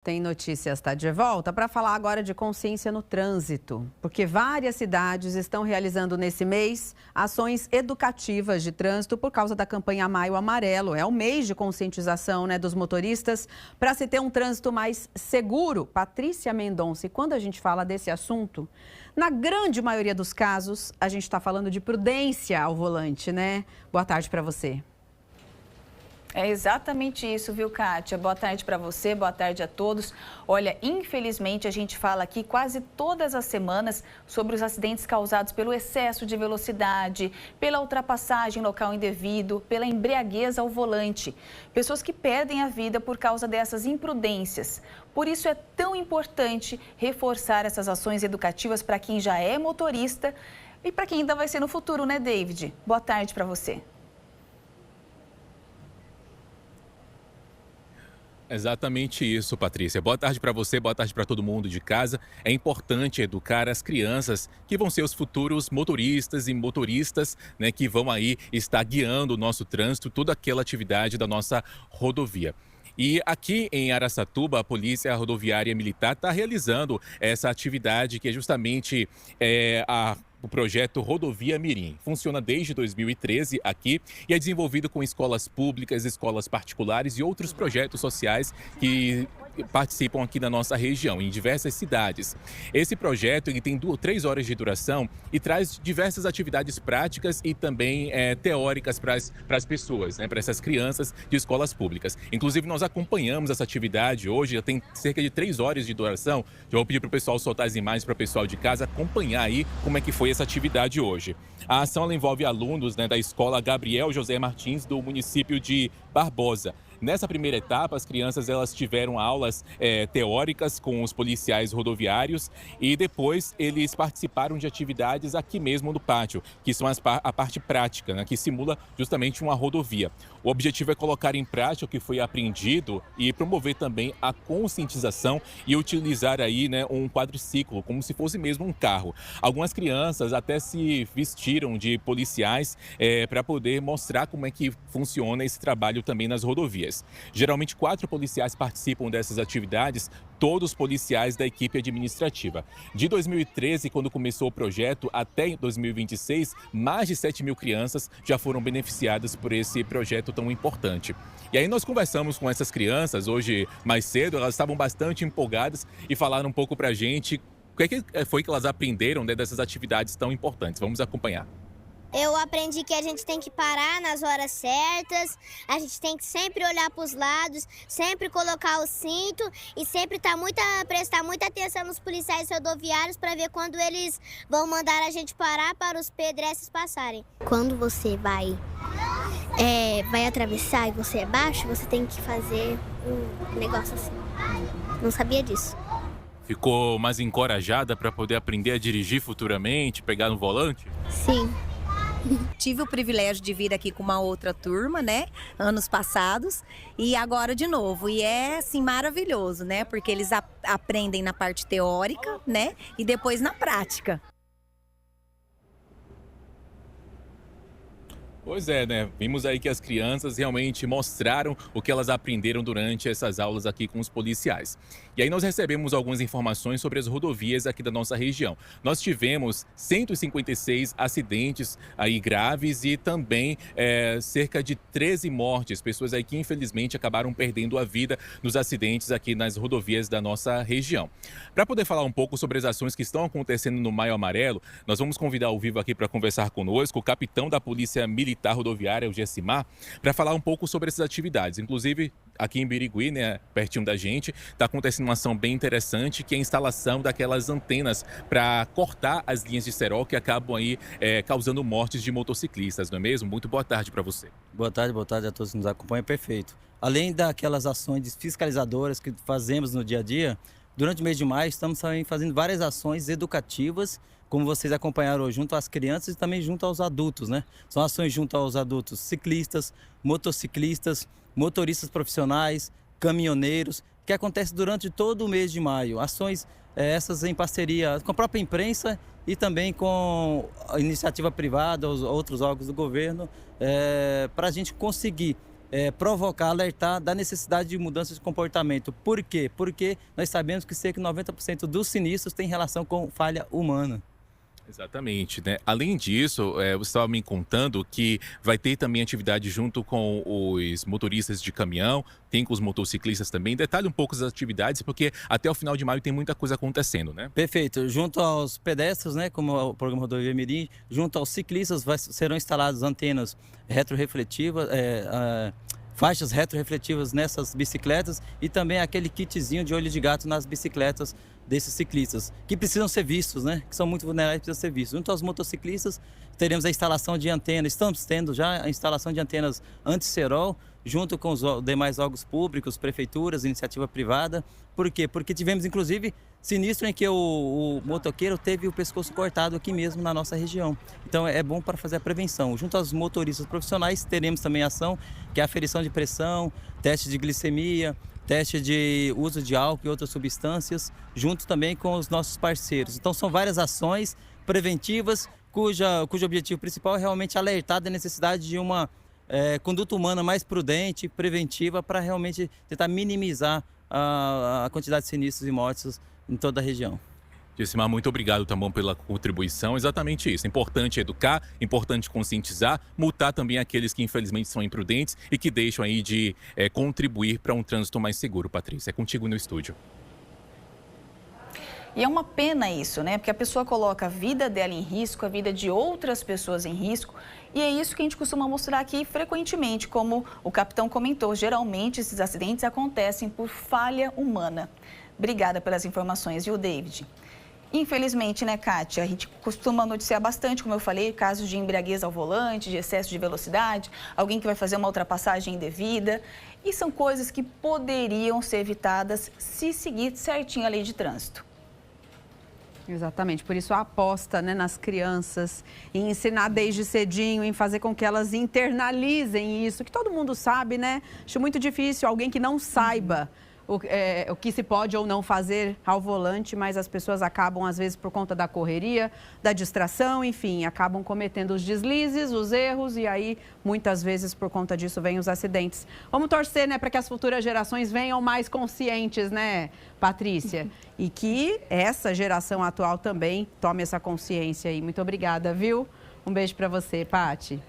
Tem Notícias está de volta para falar agora de consciência no trânsito, porque várias cidades estão realizando nesse mês ações educativas de trânsito por causa da campanha Maio Amarelo. É o mês de conscientização, dos motoristas para se ter um trânsito mais seguro. Patrícia Mendonça, e quando a gente fala desse assunto, na grande maioria dos casos, a gente está falando de prudência ao volante, né? Boa tarde para você. É exatamente isso, viu, Kátia? Boa tarde para você, boa tarde a todos. Olha, infelizmente a gente fala aqui quase todas as semanas sobre os acidentes causados pelo excesso de velocidade, pela ultrapassagem local indevido, pela embriaguez ao volante. Pessoas que perdem a vida por causa dessas imprudências. Por isso é tão importante reforçar essas ações educativas para quem já é motorista e para quem ainda vai ser no futuro, né, David? Boa tarde para você. Exatamente isso, Patrícia. Boa tarde para você, boa tarde para todo mundo de casa. É importante educar as crianças que vão ser os futuros motoristas e motoristas, que vão aí estar guiando o nosso trânsito, toda aquela atividade da nossa rodovia. E aqui em Araçatuba, a Polícia Rodoviária Militar está realizando essa atividade que é justamente o projeto Rodovia Mirim. Funciona desde 2013 aqui e é desenvolvido com escolas públicas, escolas particulares e outros projetos sociais que participam aqui da nossa região, em diversas cidades. Esse projeto ele tem 3 horas de duração e traz diversas atividades práticas e também teóricas para as pessoas, para essas crianças de escolas públicas. Inclusive, nós acompanhamos essa atividade hoje, já tem cerca de 3 horas de duração. Já vou pedir para o pessoal soltar as imagens para o pessoal de casa acompanhar aí como é que foi essa atividade hoje. A ação ela envolve alunos da escola Gabriel José Martins do município de Barbosa. Nessa primeira etapa, as crianças elas tiveram aulas teóricas com os policiais rodoviários e depois eles participaram de atividades aqui mesmo no pátio, que são a parte prática, que simula justamente uma rodovia. O objetivo é colocar em prática o que foi aprendido e promover também a conscientização e utilizar aí um quadriciclo, como se fosse mesmo um carro. Algumas crianças até se vestiram de policiais para poder mostrar como é que funciona esse trabalho também nas rodovias. Geralmente 4 policiais participam dessas atividades, todos policiais da equipe administrativa. De 2013, quando começou o projeto, até 2026, mais de 7 mil crianças já foram beneficiadas por esse projeto tão importante. E aí nós conversamos com essas crianças hoje mais cedo, elas estavam bastante empolgadas e falaram um pouco pra gente o que foi que elas aprenderam dessas atividades tão importantes. Vamos acompanhar. Eu aprendi que a gente tem que parar nas horas certas, a gente tem que sempre olhar para os lados, sempre colocar o cinto e sempre prestar muita atenção nos policiais rodoviários para ver quando eles vão mandar a gente parar para os pedestres passarem. Quando você vai atravessar e você é baixo, você tem que fazer um negócio assim. Não sabia disso. Ficou mais encorajada para poder aprender a dirigir futuramente, pegar no volante? Sim. Tive o privilégio de vir aqui com uma outra turma, anos passados, e agora de novo. E é, assim, maravilhoso, porque eles aprendem na parte teórica, e depois na prática. Pois é, Vimos aí que as crianças realmente mostraram o que elas aprenderam durante essas aulas aqui com os policiais. E aí nós recebemos algumas informações sobre as rodovias aqui da nossa região. Nós tivemos 156 acidentes aí graves e também cerca de 13 mortes. Pessoas aí que infelizmente acabaram perdendo a vida nos acidentes aqui nas rodovias da nossa região. Para poder falar um pouco sobre as ações que estão acontecendo no Maio Amarelo, nós vamos convidar ao vivo aqui para conversar conosco o capitão da Polícia Militar Rodoviária, o Gessimar, para falar um pouco sobre essas atividades. Inclusive, aqui em Birigui, pertinho da gente, está acontecendo uma ação bem interessante, que é a instalação daquelas antenas para cortar as linhas de cerol que acabam aí causando mortes de motociclistas, não é mesmo? Muito boa tarde para você. Boa tarde a todos que nos acompanham, perfeito. Além daquelas ações fiscalizadoras que fazemos no dia a dia, durante o mês de maio estamos também fazendo várias ações educativas, como vocês acompanharam hoje, junto às crianças e também junto aos adultos, São ações junto aos adultos ciclistas, motociclistas, motoristas profissionais, caminhoneiros, que acontece durante todo o mês de maio. Ações essas em parceria com a própria imprensa e também com a iniciativa privada, os outros órgãos do governo, para a gente conseguir provocar, alertar da necessidade de mudança de comportamento. Por quê? Porque nós sabemos que cerca de 90% dos sinistros tem relação com falha humana. Exatamente, né? Além disso, você estava me contando que vai ter também atividade junto com os motoristas de caminhão, tem com os motociclistas também. Detalhe um pouco as atividades, porque até o final de maio tem muita coisa acontecendo, né? Perfeito. Junto aos pedestres, né, como o programa Rodovia Mirim, junto aos ciclistas serão instaladas antenas retrorefletivas, faixas retrorefletivas nessas bicicletas e também aquele kitzinho de olho de gato nas bicicletas desses ciclistas, que precisam ser vistos, né? Que são muito vulneráveis e precisam ser vistos. Junto aos motociclistas, teremos a instalação de antenas, estamos tendo já a instalação de antenas anti-cerol, junto com os demais órgãos públicos, prefeituras, iniciativa privada. Por quê? Porque tivemos, inclusive, sinistro em que o motoqueiro teve o pescoço cortado aqui mesmo na nossa região. Então, é bom para fazer a prevenção. Junto aos motoristas profissionais, teremos também ação, que é a aferição de pressão, teste de glicemia, teste de uso de álcool e outras substâncias, junto também com os nossos parceiros. Então, são várias ações preventivas, cujo objetivo principal é realmente alertar da necessidade de uma conduta humana mais prudente, preventiva, para realmente tentar minimizar a quantidade de sinistros e mortes em toda a região. Gessimar, muito obrigado também pela contribuição. Exatamente isso. É importante educar, importante conscientizar, multar também aqueles que infelizmente são imprudentes e que deixam aí de contribuir para um trânsito mais seguro. Patrícia, é contigo no estúdio. E é uma pena isso, né? Porque a pessoa coloca a vida dela em risco, a vida de outras pessoas em risco. E é isso que a gente costuma mostrar aqui frequentemente, como o capitão comentou. Geralmente esses acidentes acontecem por falha humana. Obrigada pelas informações, viu, David? Infelizmente, né, Kátia, a gente costuma noticiar bastante, como eu falei, casos de embriaguez ao volante, de excesso de velocidade, alguém que vai fazer uma ultrapassagem indevida. E são coisas que poderiam ser evitadas se seguir certinho a lei de trânsito. Exatamente, por isso a aposta, né, nas crianças, em ensinar desde cedinho, em fazer com que elas internalizem isso, que todo mundo sabe, né? Acho muito difícil alguém que não saiba o que se pode ou não fazer ao volante, mas as pessoas acabam, às vezes, por conta da correria, da distração, enfim, acabam cometendo os deslizes, os erros e aí, muitas vezes, por conta disso, vêm os acidentes. Vamos torcer, né, para que as futuras gerações venham mais conscientes, né, Patrícia? E que essa geração atual também tome essa consciência aí. Muito obrigada, viu? Um beijo para você, Pati.